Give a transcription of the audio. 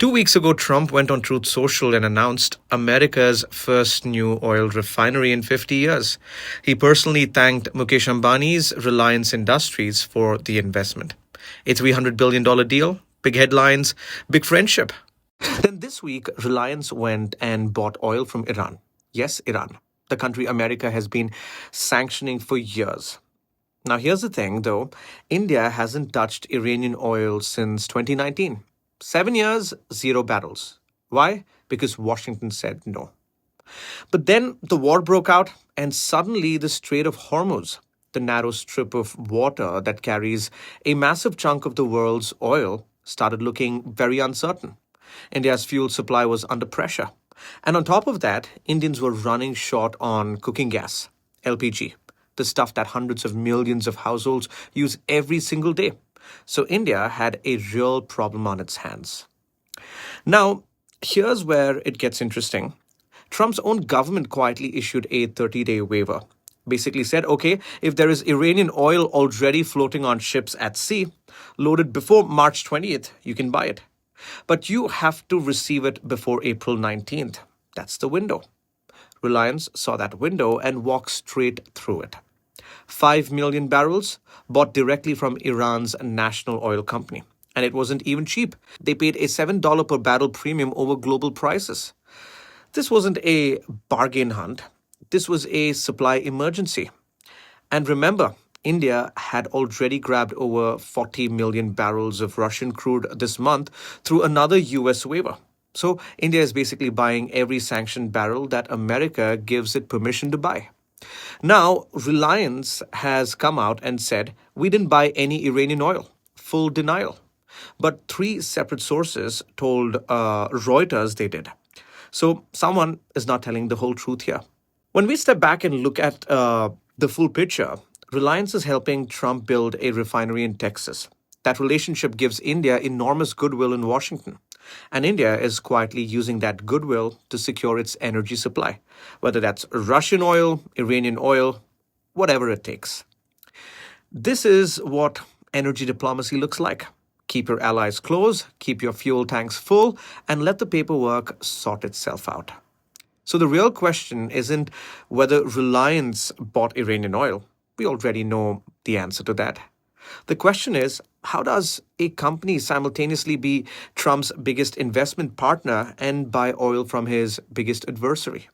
2 weeks ago, Trump went on Truth Social and announced America's first new oil refinery in 50 years. He personally thanked Mukesh Ambani's Reliance Industries for the investment. A $300 billion deal, big headlines, big friendship. Then this week, Reliance went and bought oil from Iran. Yes, Iran, the country America has been sanctioning for years. Now, here's the thing, though. India hasn't touched Iranian oil since 2019. 7 years, zero barrels. Why? Because Washington said no. But then the war broke out, and suddenly the Strait of Hormuz, the narrow strip of water that carries a massive chunk of the world's oil, started looking very uncertain. India's fuel supply was under pressure. And on top of that, Indians were running short on cooking gas, LPG, the stuff that hundreds of millions of households use every single day. So India had a real problem on its hands. Now, here's where it gets interesting. Trump's own government quietly issued a 30-day waiver. Basically said, okay, if there is Iranian oil already floating on ships at sea, loaded before March 20th, you can buy it. But you have to receive it before April 19th. That's the window. Reliance saw that window and walked straight through it. 5 million barrels bought directly from Iran's National Oil Company. And it wasn't even cheap. They paid a $7 per barrel premium over global prices. This wasn't a bargain hunt. This was a supply emergency. And remember, India had already grabbed over 40 million barrels of Russian crude this month through another US waiver. So India is basically buying every sanctioned barrel that America gives it permission to buy. Now, Reliance has come out and said, we didn't buy any Iranian oil. Full denial. But 3 separate sources told Reuters they did. So someone is not telling the whole truth here. When we step back and look at the full picture, Reliance is helping Trump build a refinery in Texas. That relationship gives India enormous goodwill in Washington. And India is quietly using that goodwill to secure its energy supply, whether that's Russian oil, Iranian oil, whatever it takes. This is what energy diplomacy looks like. Keep your allies close, keep your fuel tanks full, and let the paperwork sort itself out. So the real question isn't whether Reliance bought Iranian oil. We already know the answer to that. The question is, how does a company simultaneously be Trump's biggest investment partner and buy oil from his biggest adversary?